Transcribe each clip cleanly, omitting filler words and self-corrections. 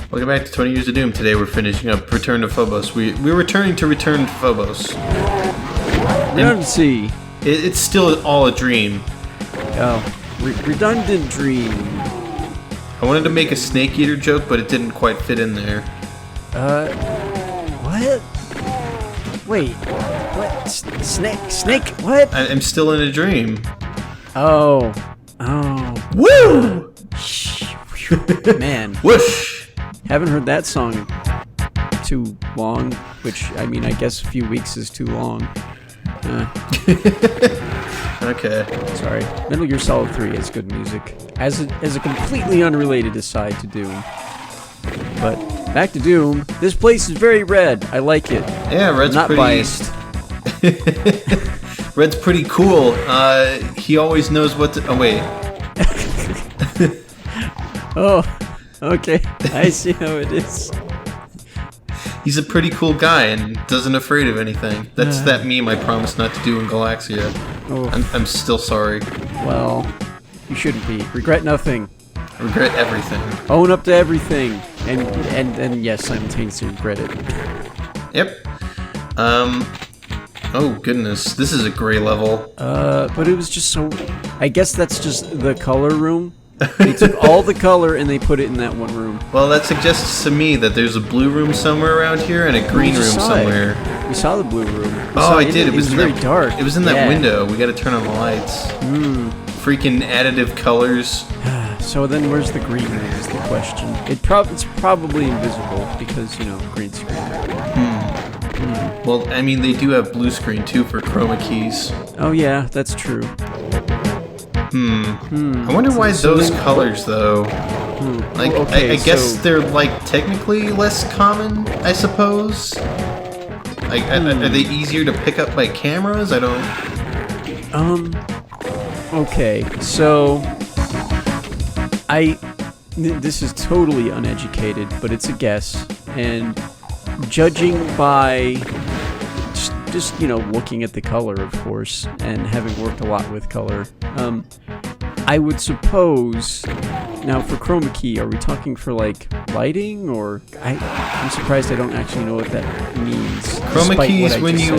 Welcome back to 20 Years of Doom. Today we're finishing up Return to Phobos. We're returning to Return to Phobos. Redundancy. It's still all a dream. Oh, redundant dream. I wanted to make a snake eater joke, but it didn't quite fit in there. What? Wait, what? Snake, what? I'm still in a dream. Oh. Woo! Man. Whoosh! Haven't heard that song too long, which, I mean, I guess a few weeks is too long. Okay. Sorry. Metal Gear Solid 3 is good music. As a completely unrelated aside to Doom. But back to Doom. This place is very red. I like it. Yeah, Red's not pretty... biased. Red's pretty cool. He always knows what to... Oh, wait. Oh, okay. I see how it is. He's a pretty cool guy and doesn't afraid of anything. That's that meme I promised not to do in Galaxia. Oh. I'm still sorry. Well, you shouldn't be. Regret nothing. I regret everything. Own up to everything. And yes, simultaneously regret it. Yep. Oh goodness, this is a gray level. But it was just so... I guess that's just the color room. They took all the color and they put it in that one room. Well, that suggests to me that there's a blue room somewhere around here and a green room somewhere. We saw the blue room. I did. It was very dark. It was in that window. We gotta turn on the lights. Freaking additive colors. So then where's the green room is the question. It's probably invisible because, you know, green screen. Well, I mean, they do have blue screen too for chroma keys. Oh yeah, that's true. I wonder why those colors, though. Like, okay, I guess they're, like, technically less common, I suppose? Like, are they easier to pick up by cameras? I don't... Okay, so... This is totally uneducated, but it's a guess. And judging by... Just, you know, looking at the color, of course, and having worked a lot with color, I would suppose... Now, for chroma key, are we talking for, like, lighting, or... I'm surprised I don't actually know what that means. Chroma key is when you,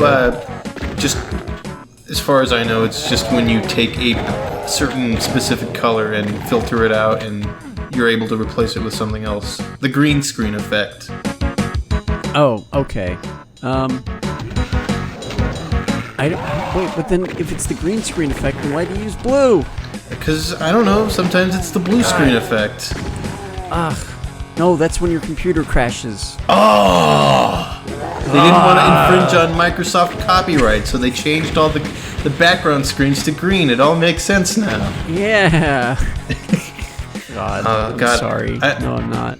just... As far as I know, it's just when you take a certain specific color and filter it out, and you're able to replace it with something else. The green screen effect. Oh, okay. Wait, but then if it's the green screen effect, then why do you use blue? Because, I don't know, sometimes it's the blue screen effect. No, that's when your computer crashes. Oh! They didn't want to infringe on Microsoft copyright, so they changed all the background screens to green. It all makes sense now. Yeah. God, God. Sorry. No, I'm not.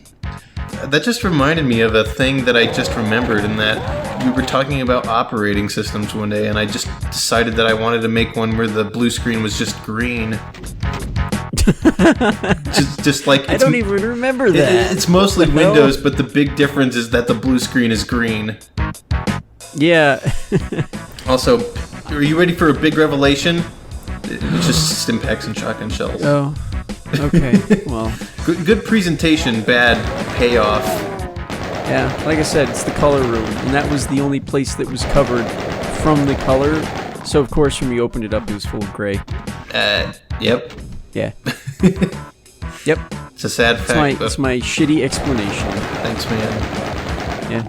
That just reminded me of a thing that I just remembered, in that we were talking about operating systems one day, and I just decided that I wanted to make one where the blue screen was just green. just like... I don't even remember that. It's mostly Windows, but the big difference is that the blue screen is green. Yeah. Also, are you ready for a big revelation? It's just Stimpaks and shotgun shells. Oh. Okay, well... Good presentation, bad payoff. Yeah, like I said, it's the color room, and that was the only place that was covered from the color. So, of course, when we opened it up, it was full of gray. Yep. Yeah. Yep. It's a sad fact. It's my shitty explanation. Thanks, man. Yeah.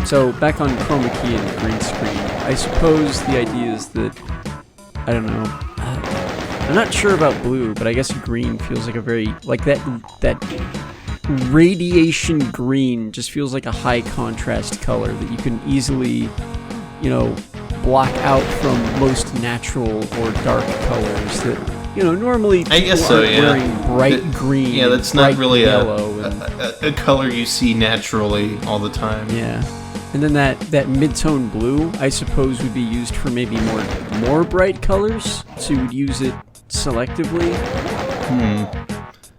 So, back on chroma key and green screen, I suppose the idea is that, I don't know, I'm not sure about blue, but I guess green feels like a very, like that radiation green just feels like a high contrast color that you can easily, you know, block out from most natural or dark colors that, you know, normally I guess so, yeah. Wearing bright green. Yeah, that's not really a a color you see naturally all the time. Yeah. And then that mid-tone blue, I suppose, would be used for maybe more bright colors, so you would use it selectively.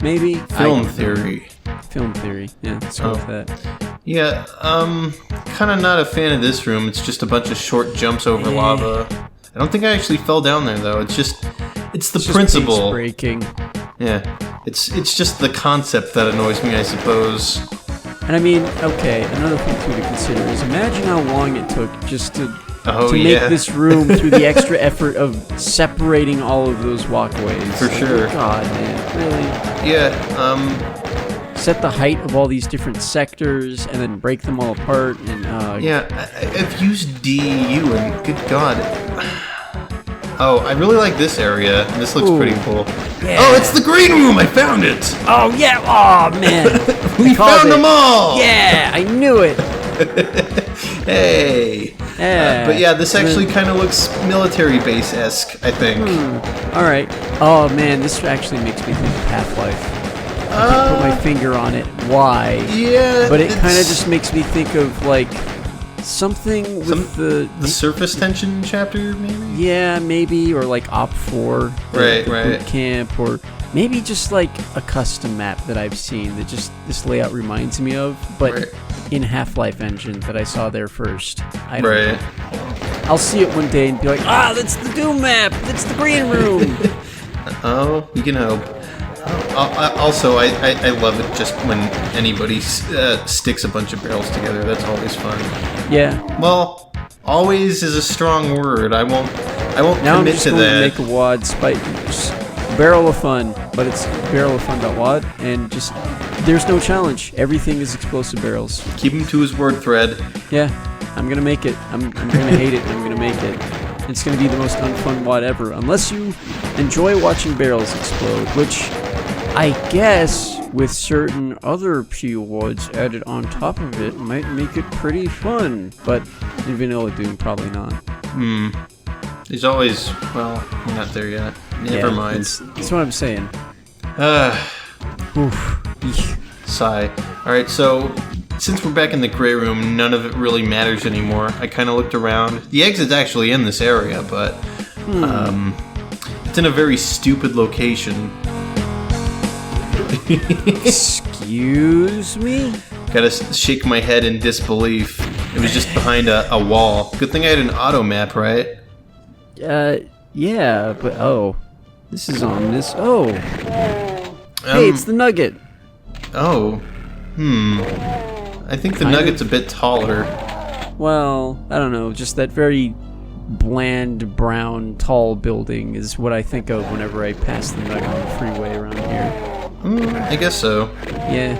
Maybe. Film theory. Yeah, let's go with that. Yeah, kind of not a fan of this room. It's just a bunch of short jumps over lava. I don't think I actually fell down there, though. It's the principle. Breaking. Yeah. It's just the concept that annoys me, I suppose. And I mean, okay, another thing too to consider is imagine how long it took just to make this room through the extra effort of separating all of those walkways. For sure. God, man, really? Yeah. Set the height of all these different sectors and then break them all apart. And yeah, I've used DU and good God. Oh, I really like this area. This looks pretty cool. Yeah. Oh, it's the green room! I found it! Oh, yeah! Oh, man! We found them all! Yeah! I knew it! Hey! Yeah. But yeah, this actually kind of looks military base-esque, I think. Alright. Oh, man, this actually makes me think of Half-Life. I can't put my finger on it. Why? Yeah, but it kind of just makes me think of, like, something with the surface tension chapter, maybe? Yeah, maybe, or like Op 4, right. boot camp, or maybe just like a custom map that I've seen that just this layout reminds me of, but in Half-Life engine that I saw there first. I don't know. I'll see it one day and be like, that's the Doom map! That's the green room! Oh, you can hope. Also, I love it just when anybody sticks a bunch of barrels together. That's always fun. Yeah. Well, always is a strong word. I won't now commit I'm just to going that. to make a WAD barrel of fun, but it's barrelofun.wad, and just there's no challenge. Everything is explosive barrels. Keep him to his word thread. Yeah, I'm gonna make it. I'm gonna hate it. And I'm gonna make it. It's gonna be the most unfun WAD ever, unless you enjoy watching barrels explode, which I guess with certain other PWADs added on top of it might make it pretty fun, but in Vanilla Doom, probably not. There's always, well, you're not there yet. Never mind. That's what I'm saying. Sigh. Alright, so since we're back in the gray room, none of it really matters anymore. I kind of looked around. The exit's actually in this area, but it's in a very stupid location. Excuse me? Gotta shake my head in disbelief. It was just behind a wall. Good thing I had an auto map, right? Yeah, but this is on this. Hey, it's the Nugget. Oh, I think the Nugget's a bit taller. Well, I don't know. Just that very bland, brown, tall building is what I think of whenever I pass the Nugget on the freeway around here. I guess so. Yeah.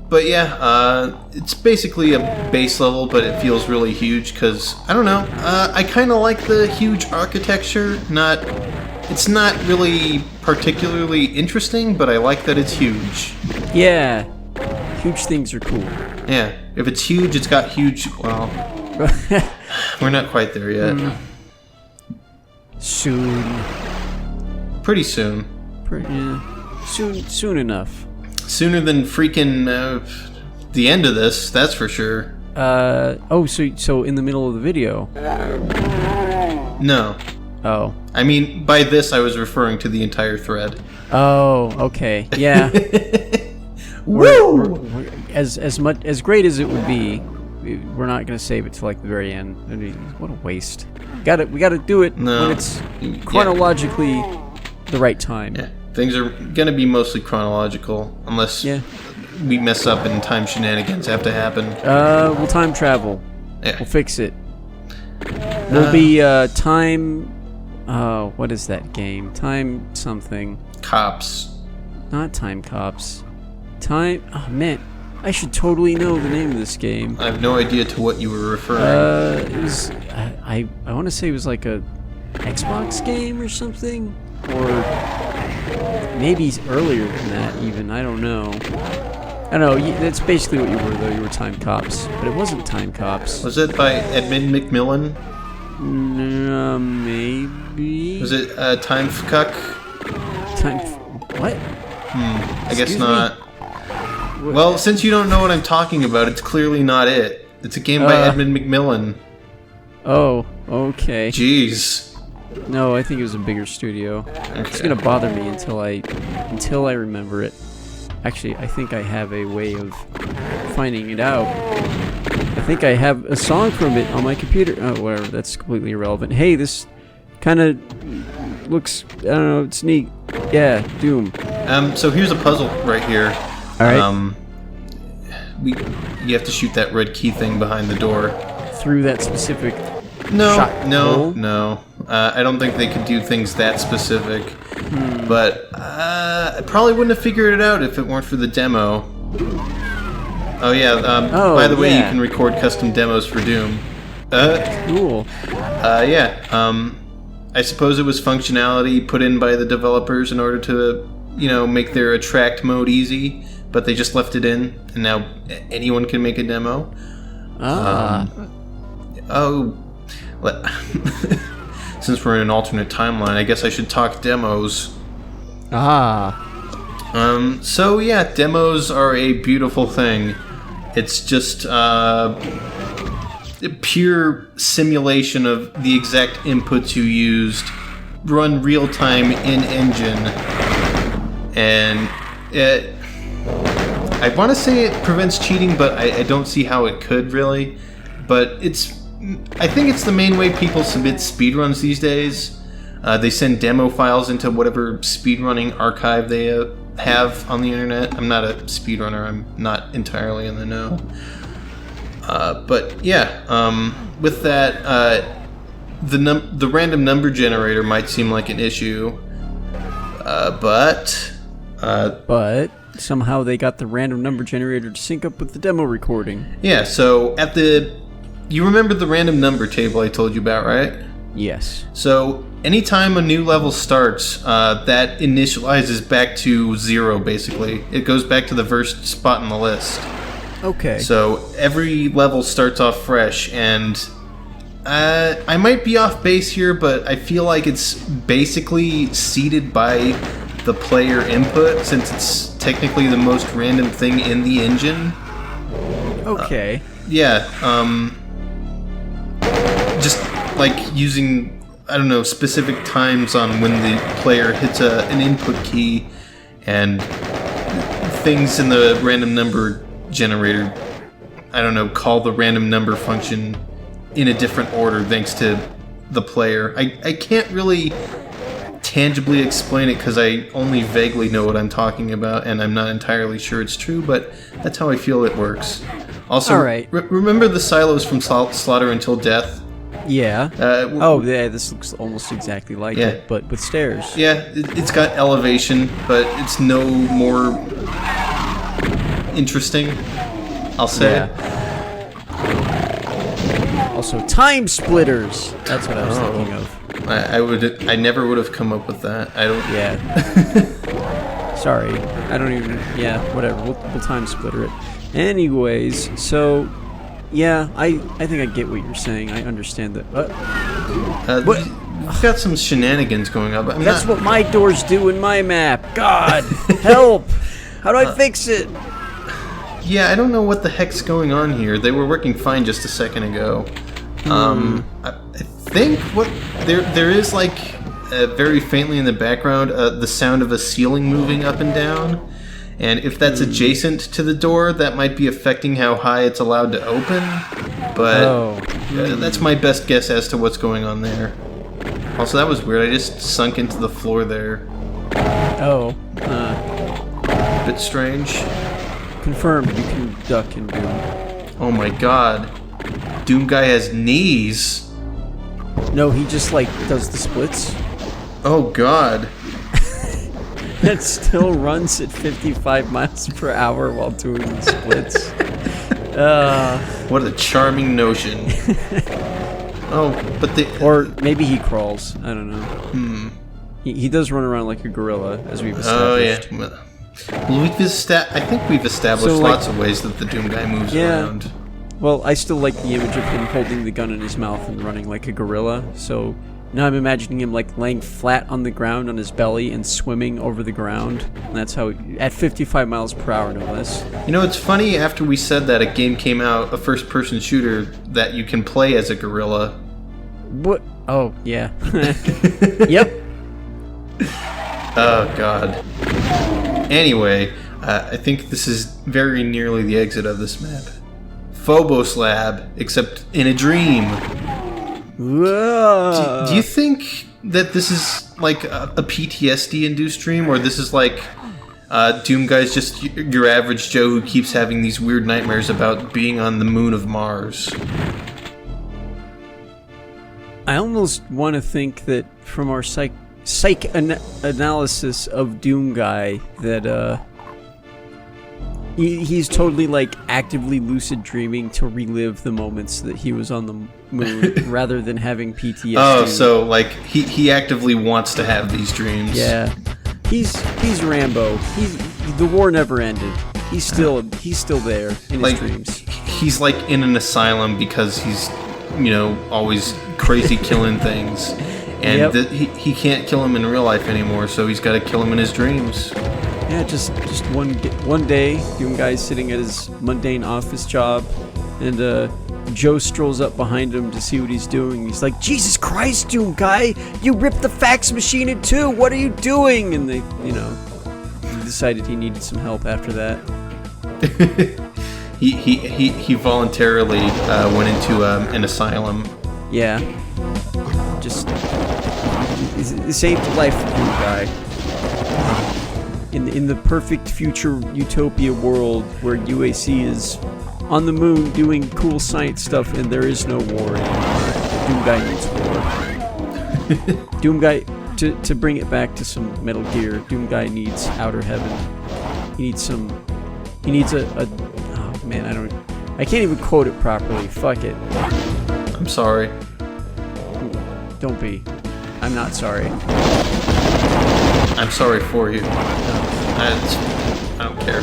But yeah, it's basically a base level, but it feels really huge because, I don't know, I kind of like the huge architecture. It's not really particularly interesting, but I like that it's huge. Yeah, huge things are cool. Yeah, if it's huge, it's got huge, well, we're not quite there yet. Soon. Pretty soon. Soon enough. Sooner than freaking the end of this, that's for sure. So in the middle of the video? No. Oh. I mean, by this I was referring to the entire thread. Oh, okay. Yeah. Woo! As great as it would be, we're not gonna save it till like the very end. I mean, what a waste. We gotta do it when it's chronologically the right time. Yeah. Things are gonna be mostly chronological, unless we mess up and time shenanigans have to happen. We'll time travel. Yeah. We'll fix it. We'll be time. What is that game? Time something. Cops. Not Time Cops. Time. Oh man, I should totally know the name of this game. I have no idea to what you were referring. It was. I want to say it was like a Xbox game or something, or maybe earlier than that. Even I don't know. I don't know. That's basically what you were, though. You were Time Cops, but it wasn't Time Cops. Was it by Edmund McMillan? Maybe. Was it Time Cuck? Time. What? I guess not. Well, since you don't know what I'm talking about, it's clearly not it. It's a game by Edmund McMillan. Oh, okay. Jeez. No, I think it was a bigger studio. Okay. It's gonna bother me until I remember it. Actually, I think I have a way of finding it out. I think I have a song from it on my computer. Oh, whatever. That's completely irrelevant. Hey, this kind of looks, I don't know, it's neat. Yeah, Doom. So here's a puzzle right here. All right. You have to shoot that red key thing behind the door. Through that specific No, shot hole? no. I don't think they could do things that specific. But I probably wouldn't have figured it out if it weren't for the demo. Oh yeah. By the way, you can record custom demos for Doom. Cool. Yeah. I suppose it was functionality put in by the developers in order to, make their attract mode easy, but they just left it in, and now anyone can make a demo. Since we're in an alternate timeline, I guess I should talk demos. So yeah, demos are a beautiful thing. It's just a pure simulation of the exact inputs you used, run real time in engine, and I want to say it prevents cheating, but I don't see how it could really. But I think it's the main way people submit speedruns these days. They send demo files into whatever speedrunning archive they have on the internet. I'm not a speedrunner. I'm not entirely in the know. But yeah, with that, the random number generator might seem like an issue, but somehow they got the random number generator to sync up with the demo recording. Yeah. So you remember the random number table I told you about, right? Yes. So anytime a new level starts, that initializes back to 0, basically. It goes back to the first spot on the list. Okay. So every level starts off fresh, and I might be off base here, but I feel like it's basically seeded by the player input, since it's technically the most random thing in the engine. Okay. Yeah. Just like using, I don't know, specific times on when the player hits an input key, and things in the random number generator, I don't know, call the random number function in a different order thanks to the player. I can't really tangibly explain it because I only vaguely know what I'm talking about, and I'm not entirely sure it's true, but that's how I feel it works. Also, all right. Remember the silos from Slaughter Until Death? Yeah. Yeah, this looks almost exactly like it, but with stairs. Yeah, it's got elevation, but it's no more interesting, I'll say. Yeah. Also, time splitters. That's what I was thinking of. I never would have come up with that. I don't. Yeah. Sorry, I don't even. Yeah, whatever. We'll time splitter it. Anyways, so yeah, I think I get what you're saying. I understand that. What? We've got some shenanigans going on. But that's what my doors do in my map. God, help! How do I fix it? Yeah, I don't know what the heck's going on here. They were working fine just a second ago. I think what there is, like, very faintly in the background, the sound of a ceiling moving up and down. And if that's adjacent to the door, that might be affecting how high it's allowed to open. But that's my best guess as to what's going on there. Also, that was weird. I just sunk into the floor there. Bit strange. Confirmed, you can duck in Doom. Oh my god. Doom guy has knees. No, he just, like, does the splits. Oh god. It still runs at 55 miles per hour while doing the splits. What a charming notion. Or maybe he crawls. I don't know. He does run around like a gorilla, as we've established. Oh, yeah. Well, I think we've established lots of ways that the Doom guy moves around. Well, I still like the image of him holding the gun in his mouth and running like a gorilla, so now I'm imagining him like laying flat on the ground on his belly and swimming over the ground. And that's how, at 55 miles per hour, no less. You know, it's funny, after we said that, a game came out, a first-person shooter, that you can play as a gorilla. What? Oh, yeah. Yep. Oh, God. Anyway, I think this is very nearly the exit of this map. Phobos Lab, except in a dream. Whoa. Do you think that this is like a PTSD-induced dream, or this is like Doom Guy's just your average Joe who keeps having these weird nightmares about being on the moon of Mars? I almost want to think that from our analysis of Doom Guy that he's totally like actively lucid dreaming to relive the moments that he was on the moon rather than having PTSD. Oh, so like he actively wants to have these dreams. Yeah. He's Rambo. The war never ended. He's still there in his dreams. He's like in an asylum because he's, always crazy killing things. And he can't kill him in real life anymore, so he's got to kill him in his dreams. Yeah, just one day, Doom Guy's sitting at his mundane office job, and Joe strolls up behind him to see what he's doing. He's like, "Jesus Christ, Doom Guy! You ripped the fax machine in two! What are you doing?" And they, he decided he needed some help after that. he voluntarily went into an asylum. Yeah. Just it saved the life of Doom Guy. In the perfect future utopia world where UAC is on the moon doing cool science stuff and there is no war anymore, Doom Guy needs war. Doom Guy, to bring it back to some Metal Gear, Doom Guy needs outer heaven. He needs a oh man, I can't even quote it properly. Fuck it. I'm sorry. Don't be. I'm not sorry. I'm sorry for you. I don't care.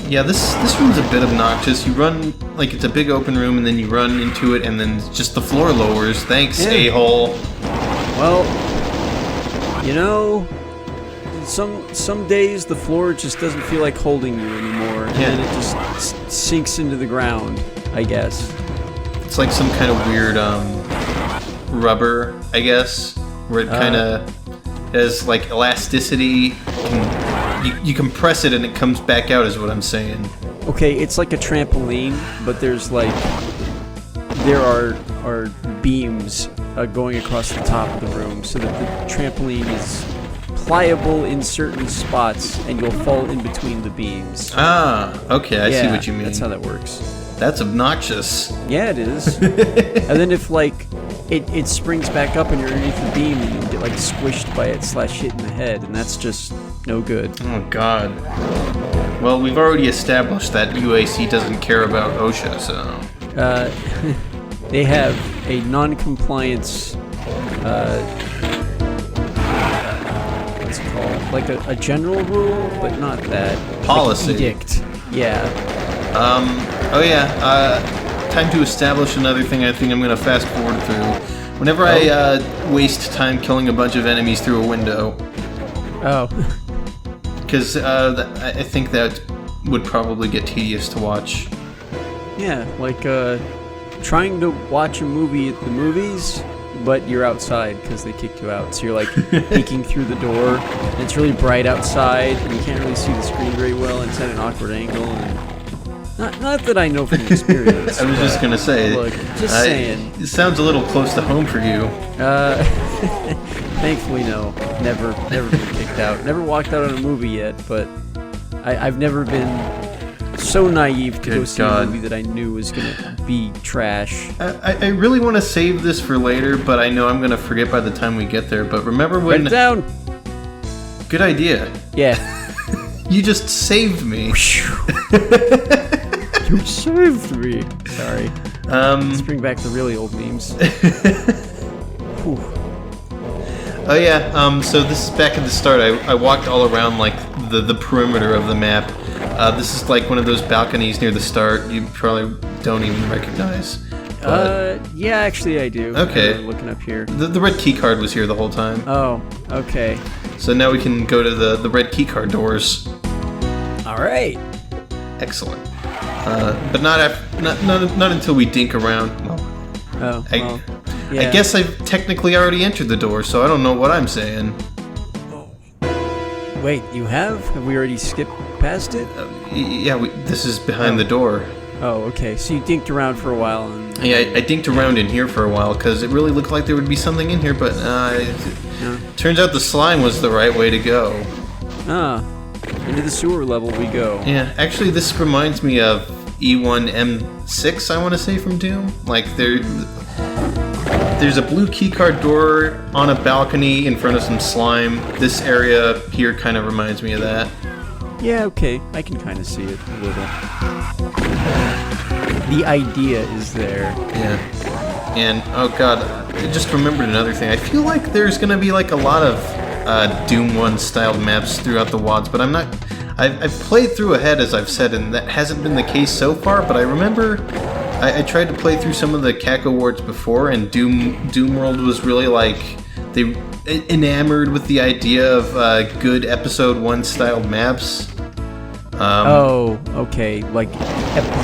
Yeah, this room's a bit obnoxious. You run, like it's a big open room, and then you run into it, and then just the floor lowers. Thanks, a-hole. Well, some days the floor just doesn't feel like holding you anymore, and then it just sinks into the ground, I guess. It's like some kind of weird rubber, I guess, where it kind of has like elasticity. You compress it and it comes back out, is what I'm saying. Okay, it's like a trampoline, but there are beams going across the top of the room, so that the trampoline is pliable in certain spots, and you'll fall in between the beams. Ah, okay, I see what you mean. That's how that works. That's obnoxious. Yeah, it is. And then if it springs back up and you're underneath the beam, and you get like squished by it / hit in the head, and that's just no good. Oh God. Well, we've already established that UAC doesn't care about OSHA, so. They have a non-compliance. What's it called? Like a general rule, but not that. Policy. Like edict. Yeah. Oh yeah. Time to establish another thing. I think I'm gonna fast forward through. Whenever I waste time killing a bunch of enemies through a window. Oh. Because I think that would probably get tedious to watch. Yeah, like trying to watch a movie at the movies, but you're outside because they kicked you out. So you're like peeking through the door, and it's really bright outside, and you can't really see the screen very well, and it's at an awkward angle. And not that I know from experience. I was just gonna say. Look, just saying. It sounds a little close to home for you. Thankfully, no. Never been kicked out. Never walked out on a movie yet, but I've never been so naive to go see a movie that I knew was going to be trash. I really want to save this for later, but I know I'm going to forget by the time we get there. But remember when... Write it down! Good idea. Yeah. You just saved me. You saved me. Sorry. Let's bring back the really old memes. Oh yeah, so this is back at the start. I walked all around like the perimeter of the map. This is like one of those balconies near the start you probably don't even recognize. Yeah, actually I do. Okay. I'm looking up here. The red key card was here the whole time. Oh, okay. So now we can go to the red key card doors. Alright. Excellent. But not until we dink around. Well, yeah. I guess I've technically already entered the door, so I don't know what I'm saying. Wait, you have? Have we already skipped past it? Yeah, this is behind the door. Oh, okay. So you dinked around for a while and Yeah, I dinked around in here for a while because it really looked like there would be something in here, but turns out the slime was the right way to go. Ah, into the sewer level we go. Yeah, actually, this reminds me of E1M6, I want to say, from Doom. Like, there's a blue keycard door on a balcony in front of some slime. This area here kind of reminds me of that. Yeah, okay, I can kind of see it a little. The idea is there. Yeah. And, oh god, I just remembered another thing. I feel like there's going to be like a lot of Doom 1 styled maps throughout the WADs, but I'm not... I've played through ahead, as I've said, and that hasn't been the case so far, but I remember I tried to play through some of the CAC Awards before, and Doom World was really like... They enamored with the idea of good Episode 1 styled maps. Oh, okay, like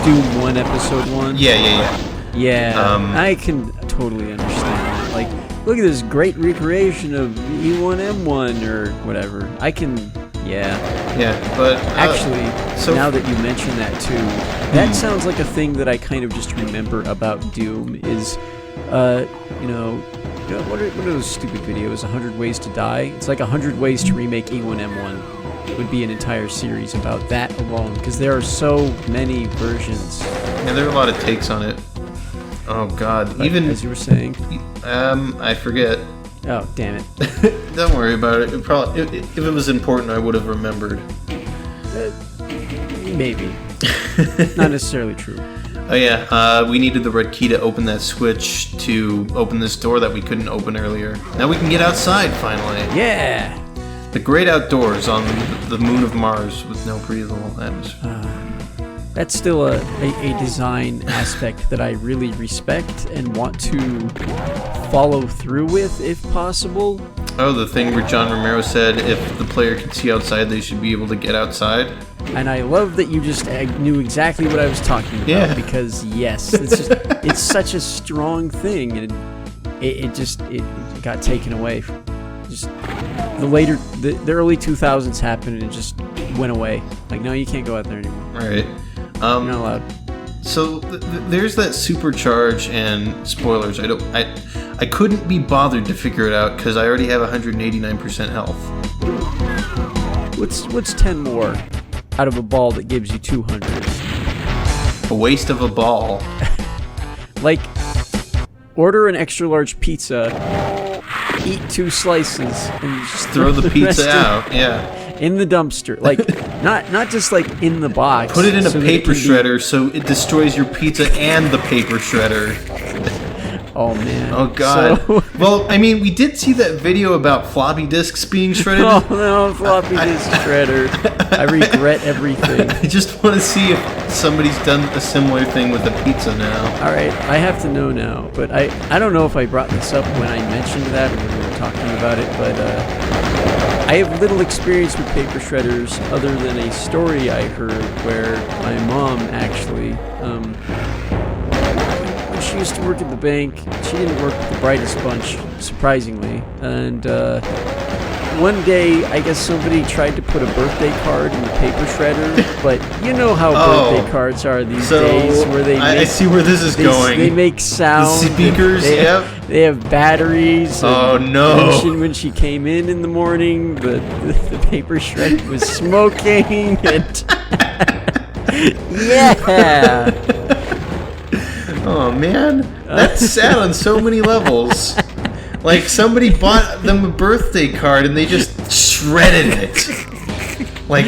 Doom 1 Episode 1? Yeah. Yeah, I can totally understand that. Like, look at this great recreation of E1M1 or whatever. I can, yeah. Yeah, but... Actually, so now that you mention that too, that sounds like a thing that I kind of just remember about Doom is, you know, what are those stupid videos, 100 Ways to Die? It's like 100 Ways to Remake E1M1. It would be an entire series about that alone, because there are so many versions. Yeah, there are a lot of takes on it. Oh god, but even... As you were saying? I forget. Oh, damn it. Don't worry about it. If it was important, I would have remembered. Maybe. Not necessarily true. Oh yeah, we needed the red key to open that switch to open this door that we couldn't open earlier. Now we can get outside, finally. Yeah! The great outdoors on the moon of Mars with no breathable atmosphere. That's still a design aspect that I really respect and want to follow through with, if possible. Oh, the thing where John Romero said if the player can see outside, they should be able to get outside? And I love that you just knew exactly what I was talking about, yeah. Because yes, it's such a strong thing, and it got taken away. Just the early 2000s happened and it just went away. Like, no, you can't go out there anymore. Right. You're not allowed. So there's that supercharge, and spoilers. I couldn't be bothered to figure it out because I already have 189% health. What's 10 more out of a ball that gives you 200? A waste of a ball. Like, order an extra large pizza, eat 2 slices, and just throw the pizza out. Yeah. In the dumpster, like not just like in the box. Put it in a paper shredder so it destroys your pizza and the paper shredder. Oh man. Oh god. So... Well, I mean, we did see that video about floppy disks being shredded. Oh no, floppy disk shredder. I regret everything. I just want to see if somebody's done a similar thing with a pizza now. All right, I have to know now, but I don't know if I brought this up when I mentioned that or when we were talking about it, but I have little experience with paper shredders other than a story I heard where my mom actually, when she used to work at the bank, she didn't work with the brightest bunch, surprisingly, and one day, I guess somebody tried to put a birthday card in the paper shredder, but you know how birthday cards are these days, where I see where this is going. They make sound. The speakers, They have batteries. Oh no! When she came in the morning, the paper shredder was smoking. And yeah. Oh man, that's sad on so many levels. Like, somebody bought them a birthday card and they just shredded it. Like,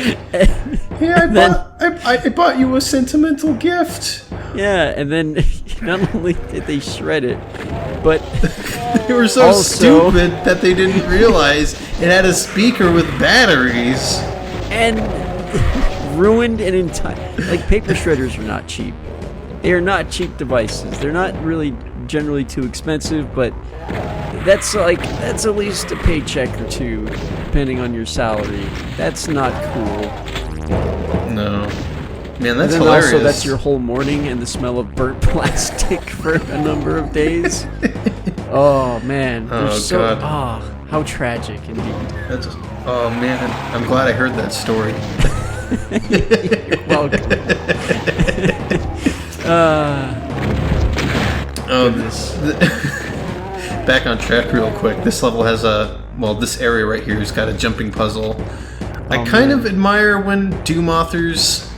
yeah, I bought you a sentimental gift. Yeah, and then not only did they shred it, but they were so stupid that they didn't realize it had a speaker with batteries. And ruined an entire... Like, paper shredders are not cheap. They are not cheap devices. They're not really generally too expensive, but... That's at least a paycheck or two, depending on your salary. That's not cool. No. Man, that's and then hilarious. Also, that's your whole morning and the smell of burnt plastic for a number of days. Oh, man. Oh, God. Oh, how tragic, indeed. Oh, man. I'm glad I heard that story. You're welcome. Oh, goodness. Back on track real quick. This level has this area right here has got a jumping puzzle. I kind of admire when Doom authors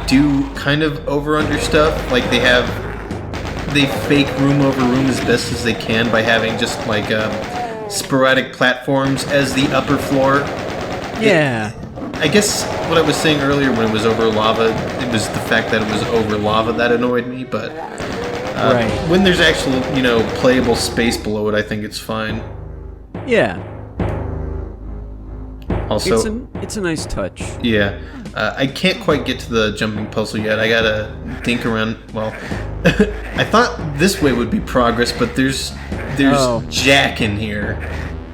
do kind of over-under stuff. Like they fake room over room as best as they can by having just like sporadic platforms as the upper floor. Yeah. I guess what I was saying earlier when it was over lava, it was the fact that it was over lava that annoyed me, but right. When there's actual, playable space below it, I think it's fine. Yeah. Also, it's a nice touch. Yeah. I can't quite get to the jumping puzzle yet. I gotta think around. Well, I thought this way would be progress, but there's Jack in here.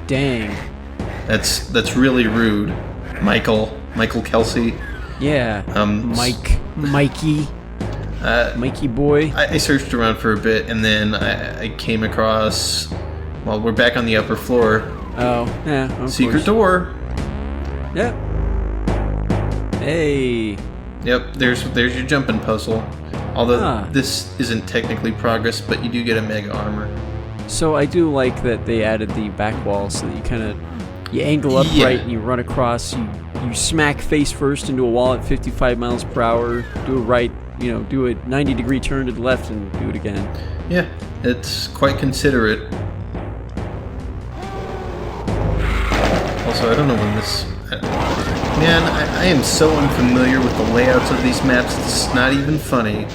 Dang. That's really rude. Michael Kelsey. Yeah. Mikey boy. I searched around for a bit, and then I came across. Well, we're back on the upper floor. Oh, yeah. Of Secret course. door. Yep. Hey. Yep. There's your jumping puzzle. Although this isn't technically progress, but you do get a mega armor. So I do like that they added the back wall so that you angle upright and you run across. You smack face first into a wall at 55 miles per hour. Do a right, do a 90-degree turn to the left and do it again. Yeah, it's quite considerate. Also, I don't know when this. Man, I am so unfamiliar with the layouts of these maps. It's not even funny.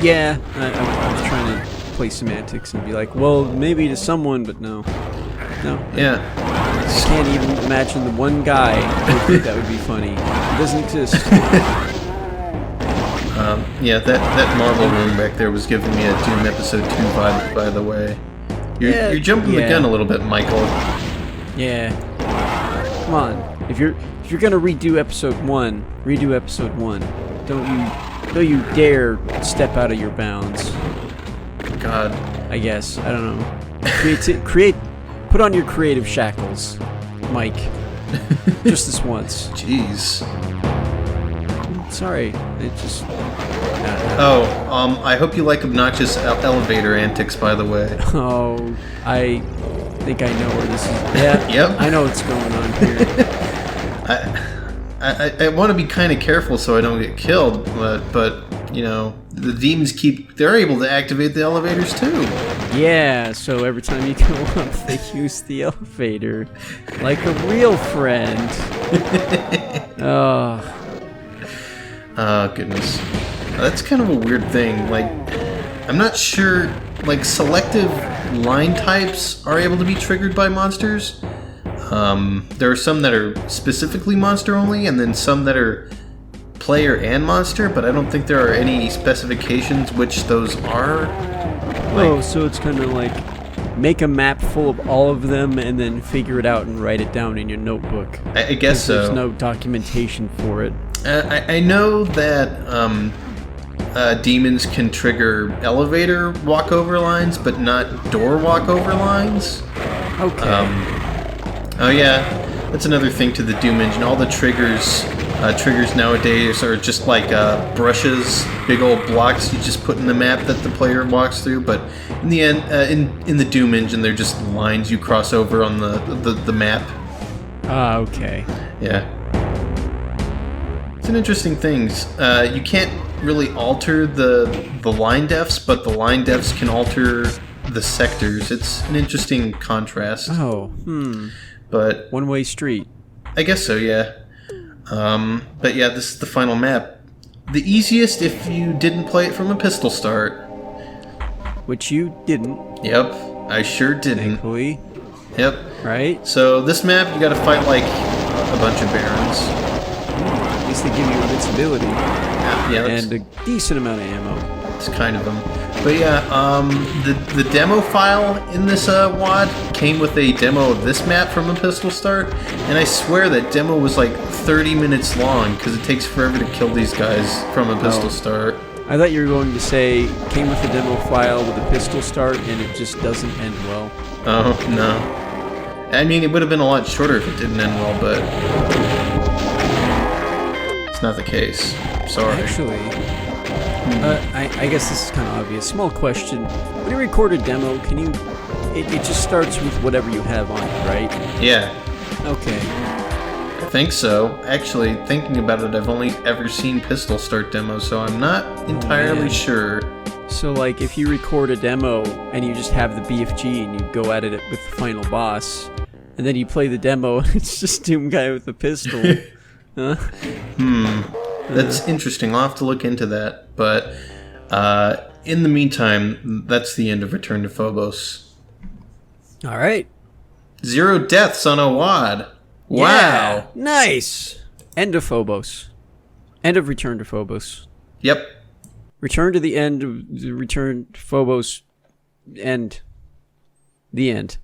Yeah, I was trying to play semantics and be like, well, maybe to someone, but no. Yeah. I can't even imagine the one guy who think that would be funny. It doesn't exist. Yeah, that marble room back there was giving me a Doom Episode 2 vibe, by the way. You're jumping the gun a little bit, Michael. Yeah. Come on. If you're gonna redo episode 1, redo episode 1. Don't you dare step out of your bounds. God. I guess. I don't know. Put on your creative shackles, Mike. Just this once. Jeez. Sorry. It just... I hope you like obnoxious elevator antics, by the way. Oh, I think I know where this is. Yeah, Yep. I know what's going on here. I want to be kind of careful so I don't get killed, but the demons they're able to activate the elevators too. Yeah, so every time you go up, they use the elevator like a real friend. Oh. Oh, goodness. That's kind of a weird thing. Like, I'm not sure, like, selective line types are able to be triggered by monsters. There are some that are specifically monster only, and then some that are player and monster, but I don't think there are any specifications which those are. So it's kind of like make a map full of all of them and then figure it out and write it down in your notebook. I guess so. There's no documentation for it. I know that demons can trigger elevator walkover lines, but not door walkover lines. Okay. Oh yeah, that's another thing to the Doom engine. All the triggers nowadays are just like brushes, big old blocks you just put in the map that the player walks through. But in the end, in the Doom engine, they're just lines you cross over on the map. Okay. Yeah. It's an interesting thing. You can't really alter the line defs, but the line defs can alter the sectors. It's an interesting contrast. Oh, But one-way street. I guess so, yeah. But yeah, this is the final map. The easiest if you didn't play it from a pistol start. Which you didn't. Yep, I sure didn't. Thankfully. Yep. Right? So this map, you gotta fight like a bunch of barons. At least they give you invincibility. Yeah, and a decent amount of ammo. It's kind of them. But yeah, the demo file in this WAD came with a demo of this map from a pistol start, and I swear that demo was like 30 minutes long because it takes forever to kill these guys from a pistol start. I thought you were going to say came with a demo file with a pistol start and it just doesn't end well. Oh, no. I mean, it would have been a lot shorter if it didn't end well, but it's not the case. Sorry. Actually, I guess this is kind of obvious. Small question. When you record a demo, can you... It just starts with whatever you have on it, right? Yeah, Okay. I think so. Actually, thinking about it, I've only ever seen Pistol start demos, so I'm not entirely man. sure. So, like, if you record a demo and you just have the BFG and you go at it with the final boss, and then you play the demo and it's just Doom Guy with a pistol. Huh? That's interesting. I'll have to look into that. But in the meantime, that's the end of Return to Phobos. All right. 0 deaths on a WAD. Wow. Yeah, nice. End of Phobos. End of Return to Phobos. Yep. Return to the end of Return to Phobos. End. The end.